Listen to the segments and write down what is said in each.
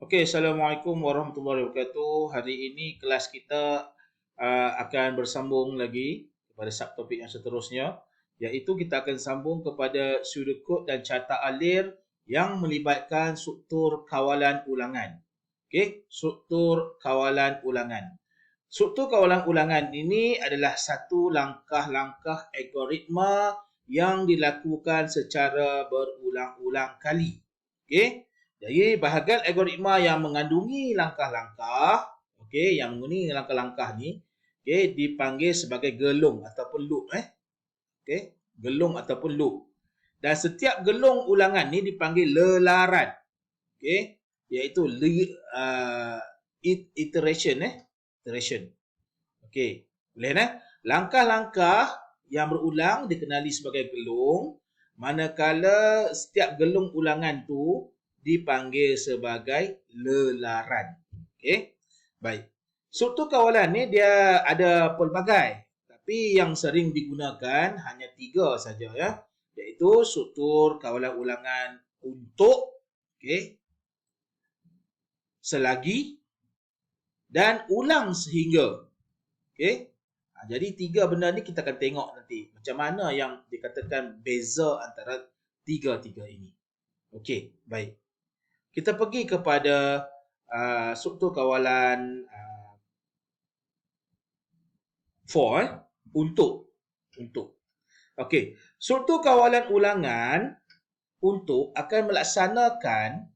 Okey, Assalamualaikum warahmatullahi wabarakatuh. Hari ini kelas kita akan bersambung lagi kepada subtopik yang seterusnya, iaitu kita akan sambung kepada pseudocode dan carta alir yang melibatkan struktur kawalan ulangan. Okey, struktur kawalan ulangan. Struktur kawalan ulangan ini adalah satu langkah-langkah algoritma yang dilakukan secara berulang-ulang kali. Okey. Jadi bahagian algoritma yang mengandungi langkah-langkah, okey, yang mengandungi langkah-langkah ni, okey, dipanggil sebagai gelung ataupun loop okey, gelung ataupun loop. Dan setiap gelung ulangan ni dipanggil lelaran, okey, iaitu iteration iteration. Okey, boleh Langkah-langkah yang berulang dikenali sebagai gelung, manakala setiap gelung ulangan tu dipanggil sebagai lelaran. Okey. Baik. Struktur kawalan ni dia ada pelbagai, tapi yang sering digunakan hanya 3 saja ya, iaitu struktur kawalan ulangan untuk, okey, selagi dan ulang sehingga. Okey. Jadi 3 benda ni kita akan tengok nanti macam mana yang dikatakan beza antara 3-3 ini. Okey, baik. Kita pergi kepada struktur kawalan for untuk. Okey, struktur kawalan ulangan untuk akan melaksanakan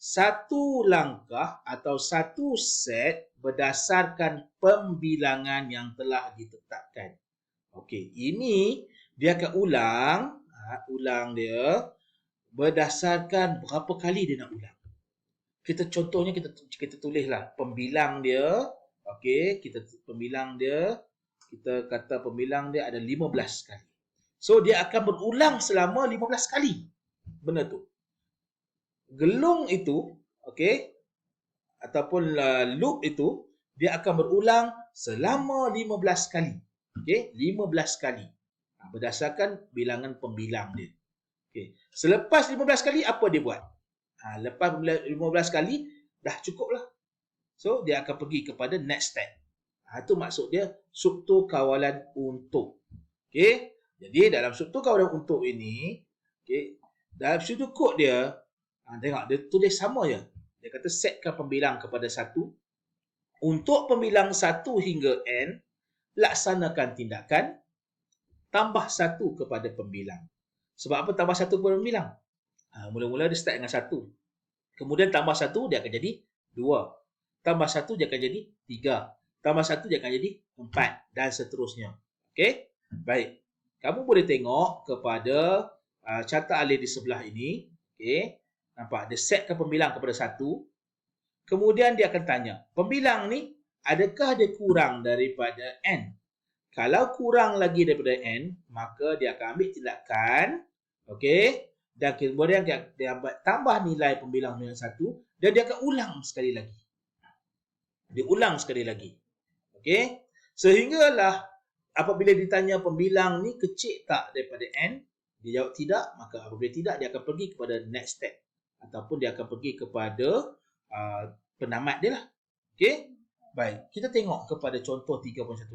satu langkah atau satu set berdasarkan pembilangan yang telah ditetapkan. Okey, ini dia akan ulang dia berdasarkan berapa kali dia nak ulang. Contohnya kita tulislah pembilang dia. Okey, pembilang dia, kita kata pembilang dia ada 15 kali. So dia akan berulang selama 15 kali. Benda tu. Gelung itu, okey, ataupun loop itu, dia akan berulang selama 15 kali. Okey, 15 kali. Berdasarkan bilangan pembilang dia. Okey, selepas 15 kali apa dia buat? Lepas 15 kali dah cukup lah. So dia akan pergi kepada next step. Itu maksud dia struktur kawalan untuk. Okey, jadi dalam struktur kawalan untuk ini, okey, dalam pseudocode dia, tengok dia tulis sama je. Dia kata setkan pembilang kepada 1. Untuk pembilang 1 hingga n, laksanakan tindakan tambah 1 kepada pembilang. Sebab apa tambah 1 kepada pembilang? Mula-mula dia start dengan 1. Kemudian tambah 1 dia akan jadi 2. Tambah 1 dia akan jadi 3. Tambah 1 dia akan jadi 4 dan seterusnya. Okey? Baik. Kamu boleh tengok kepada carta alir di sebelah ini. Okey? Nampak? Dia setkan pembilang kepada 1. Kemudian dia akan tanya, pembilang ni adakah dia kurang daripada n? Kalau kurang lagi daripada n, maka dia akan ambil tindakan, okey, dan kemudian dia tambah nilai pembilang dengan 1 dan dia akan ulang sekali lagi. Dia ulang sekali lagi. Okey? Sehinggalah apabila ditanya pembilang ni kecil tak daripada n, dia jawab tidak, maka apabila tidak dia akan pergi kepada next step ataupun dia akan pergi kepada penamat dia lah. Okey? Baik, kita tengok kepada contoh 3.18.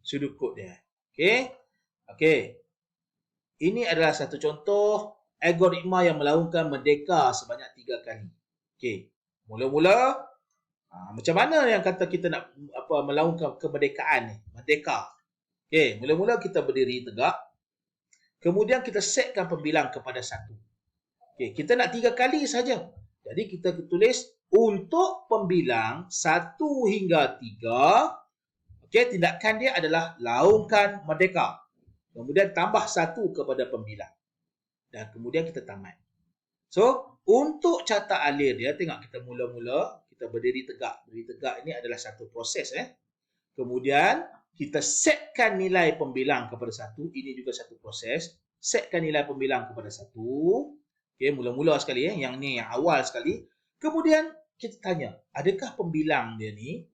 Pseudocode dia. Okey? Okey. Ini adalah satu contoh algoritma yang melakukan merdeka sebanyak 3 kali. Okey. Mula-mula macam mana yang kata kita nak melakukan kemerdekaan ni? Merdeka. Okey, mula-mula kita berdiri tegak. Kemudian kita setkan pembilang kepada 1. Okey, kita nak 3 kali saja. Jadi kita tulis untuk pembilang 1 hingga 3. Okey, tindakan dia adalah laungkan merdeka. Kemudian tambah 1 kepada pembilang. Dan kemudian kita tamat. So, untuk carta alir dia, tengok kita mula-mula, kita berdiri tegak. Berdiri tegak ini adalah satu proses. Kemudian, kita setkan nilai pembilang kepada 1. Ini juga satu proses. Setkan nilai pembilang kepada 1. Okay, mula-mula sekali. Yang ni yang awal sekali. Kemudian, kita tanya, adakah pembilang dia ni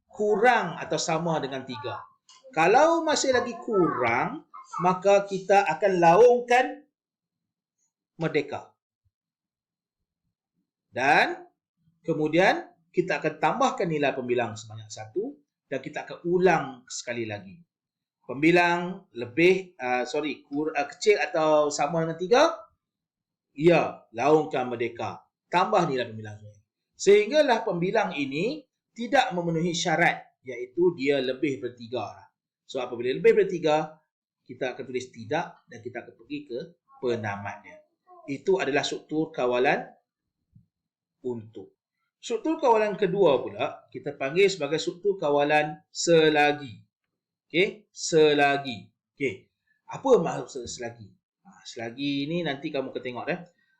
kurang atau sama dengan 3? Kalau masih lagi kurang, maka kita akan laungkan merdeka. Dan kemudian kita akan tambahkan nilai pembilang sebanyak 1 dan kita akan ulang sekali lagi. Pembilang lebih, kecil atau sama dengan 3? Ya, laungkan merdeka. Tambah nilai pembilang. Sehinggalah pembilang ini tidak memenuhi syarat, iaitu dia lebih daripada 3. So, apabila lebih daripada 3, kita akan tulis tidak dan kita akan pergi ke penamatnya. Itu adalah struktur kawalan untuk. Struktur kawalan kedua pula, kita panggil sebagai struktur kawalan selagi. Okey, selagi. Okey, apa maksud selagi? Selagi ni nanti kamu akan tengok.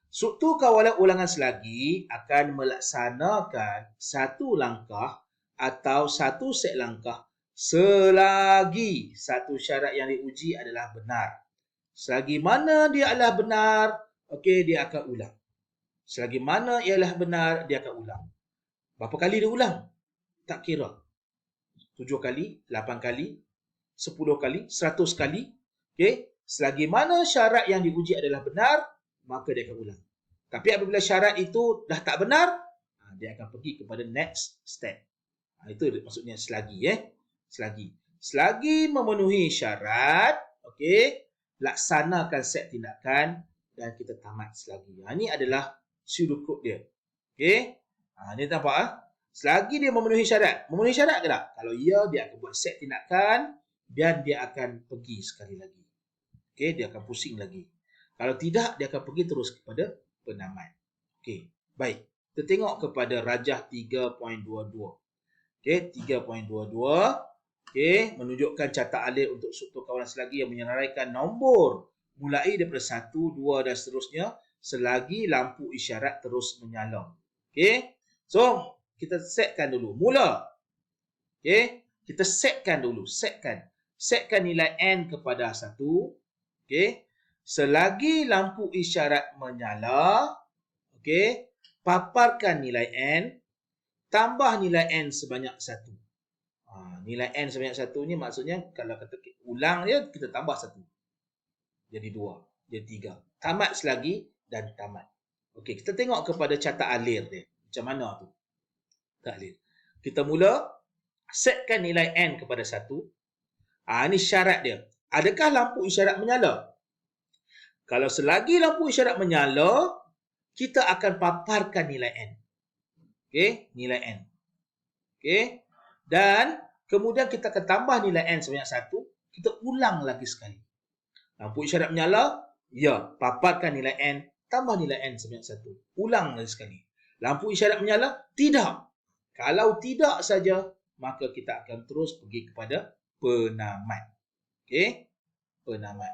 Struktur kawalan ulangan selagi akan melaksanakan satu langkah atau satu set langkah selagi satu syarat yang diuji adalah benar. Selagi mana dia adalah benar, okey, dia akan ulang. Selagi mana ialah benar, dia akan ulang. Berapa kali dia ulang? Tak kira. 7 kali, 8 kali, 10 kali, 100 kali. Okey, selagi mana syarat yang diuji adalah benar, maka dia akan ulang. Tapi apabila syarat itu dah tak benar, dia akan pergi kepada next step. Itu maksudnya selagi. Selagi. Selagi memenuhi syarat, okey, laksanakan set tindakan dan kita tamat selagi. Ini adalah pseudocode dia. Okey. Ni nampak selagi dia memenuhi syarat. Memenuhi syarat ke tak? Kalau ya, dia akan buat set tindakan dan dia akan pergi sekali lagi. Okey, dia akan pusing lagi. Kalau tidak, dia akan pergi terus kepada penamat. Okey, baik. Kita tengok kepada rajah 3.22. Okey, 3.22. Okey, menunjukkan catat alif untuk struktur kawalan selagi yang menyenaraikan nombor mulai daripada 1, 2 dan seterusnya selagi lampu isyarat terus menyala. Okey. So, kita setkan dulu. Mula. Okey, kita setkan dulu. Setkan nilai n kepada 1. Okey. Selagi lampu isyarat menyala, okey, paparkan nilai n, tambah nilai n sebanyak 1. Nilai n sebanyak 1 ni maksudnya kalau kata ulang dia, kita tambah 1. Jadi 2, jadi 3. Tamat selagi dan tamat. Okey, kita tengok kepada catat alir dia. Macam mana tu? Alir. Kita mula setkan nilai n kepada 1. Ini syarat dia. Adakah lampu isyarat menyala? Kalau selagi lampu isyarat menyala, kita akan paparkan nilai n. Okey, nilai n. Okey. Dan kemudian kita akan tambah nilai n sebanyak 1. Kita ulang lagi sekali. Lampu isyarat menyala, ya, paparkan nilai n, tambah nilai n sebanyak 1. Ulang lagi sekali. Lampu isyarat menyala, tidak. Kalau tidak saja, maka kita akan terus pergi kepada penamat. Okey, penamat.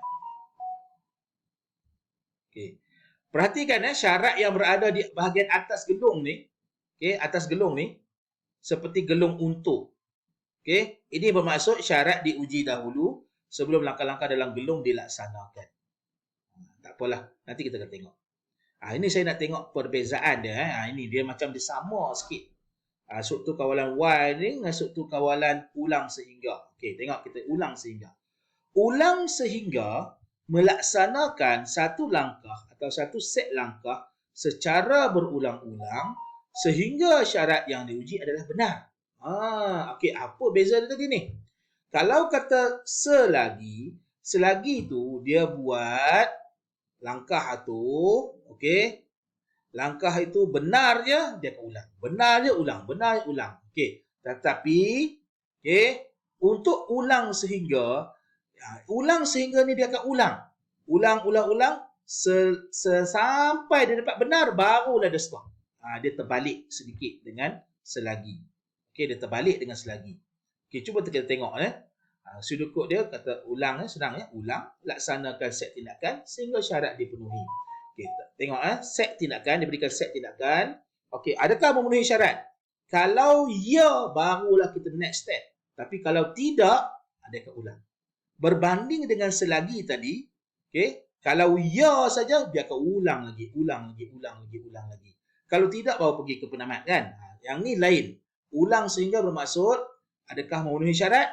Okey. Perhatikan syarat yang berada di bahagian atas gelung ni. Okey, atas gelung ni seperti gelung untuk. Okey, ini bermaksud syarat diuji dahulu sebelum langkah-langkah dalam gelung dilaksanakan. Tak apalah, nanti kita akan tengok. Ini saya nak tengok perbezaan dia. Ini dia macam dia sama sikit. Struktur kawalan Y ni dengan struktur kawalan ulang sehingga. Okey, tengok kita ulang sehingga. Ulang sehingga melaksanakan satu langkah atau satu set langkah secara berulang-ulang sehingga syarat yang diuji adalah benar. Okey, apa beza dia tadi ni? Kalau kata selagi tu dia buat langkah tu, okey. Langkah itu benar je, dia akan ulang. Benar je ulang, benar je ulang. Okey. Tetapi okey, untuk ulang sehingga ni dia akan ulang. Ulang sampai dia dapat benar barulah dia stop. Dia terbalik sedikit dengan selagi. Okey, dia terbalik dengan selagi. Okey, cuba kita tengok pseudocode dia kata ulang senang ulang, laksanakan set tindakan sehingga syarat dipenuhi. Okey, tengok set tindakan, diberikan set tindakan. Okey, adakah memenuhi syarat? Kalau ya, barulah kita next step. Tapi kalau tidak, dia akan ulang. Berbanding dengan selagi tadi, okey, kalau ya saja dia akan ulang lagi. Kalau tidak baru pergi ke penamat kan. Yang ni lain. Ulang sehingga bermaksud adakah memenuhi syarat?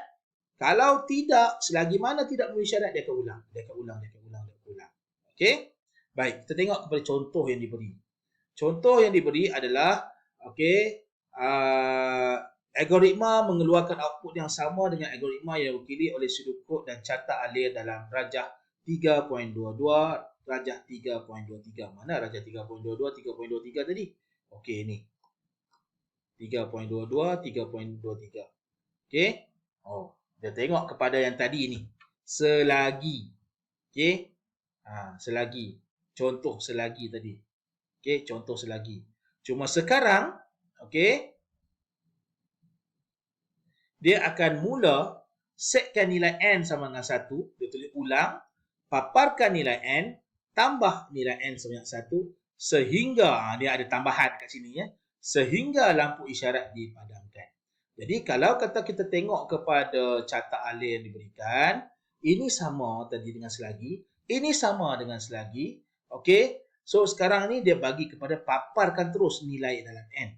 Kalau tidak, selagi mana tidak memenuhi syarat, dia akan ulang. Okey? Baik, kita tengok kepada contoh yang diberi. Contoh yang diberi adalah okey, algoritma mengeluarkan output yang sama dengan algoritma yang diwakili oleh sudut kod dan carta alir dalam rajah 3.22, rajah 3.23. Mana rajah 3.22, 3.23 tadi? Okey, ni. 3.22, 3.23. Okey? Oh, dia tengok kepada yang tadi ni. Selagi. Okey? Selagi. Contoh selagi tadi. Okey, contoh selagi. Cuma sekarang, okey, dia akan mula setkan nilai n sama dengan 1, dia tulis ulang, paparkan nilai n, tambah nilai n sebanyak 1, sehingga, dia ada tambahan kat sini ya, sehingga lampu isyarat dipadamkan. Jadi kalau kata kita tengok kepada carta alir yang diberikan, ini sama tadi dengan selagi, ini sama dengan selagi, okey. So sekarang ni dia bagi kepada paparkan terus nilai dalam n.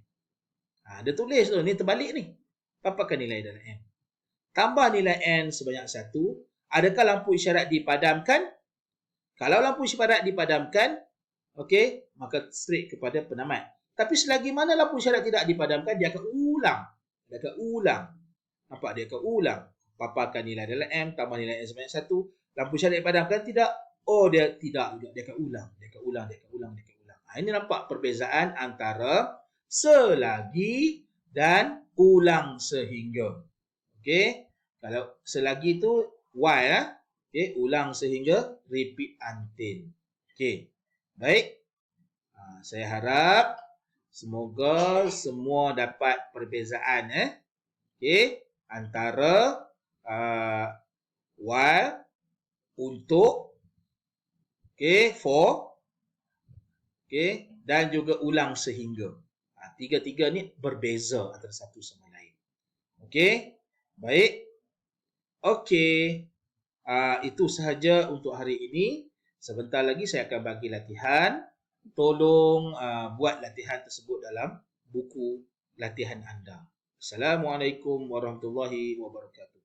Dia tulis tu, ni terbalik ni. Paparkan nilai dalam n. Tambah nilai n sebanyak 1. Adakah lampu isyarat dipadamkan? Kalau lampu isyarat dipadamkan, okey, maka straight kepada penamat. Tapi selagi mana lampu isyarat tidak dipadamkan, dia akan ulang. Dia akan ulang. Nampak? Dia akan ulang. Paparkan nilai dalam m, tambah nilai n sebanyak 1. Lampu isyarat dipadamkan, tidak. Oh, dia tidak juga. Dia akan ulang. Dia akan ulang. Dia akan ulang. Dia akan ulang. Ini nampak perbezaan antara selagi dan ulang sehingga. Okey. Kalau selagi tu while, okey, ulang sehingga, repeat until. Okey. Baik. Saya harap semoga semua dapat perbezaan okey, antara while, untuk, okey, for, okey, dan juga ulang sehingga. Tiga-tiga ni berbeza antara satu sama lain. Okey. Baik. Okey. Itu sahaja untuk hari ini. Sebentar lagi saya akan bagi latihan. Tolong buat latihan tersebut dalam buku latihan anda. Assalamualaikum warahmatullahi wabarakatuh.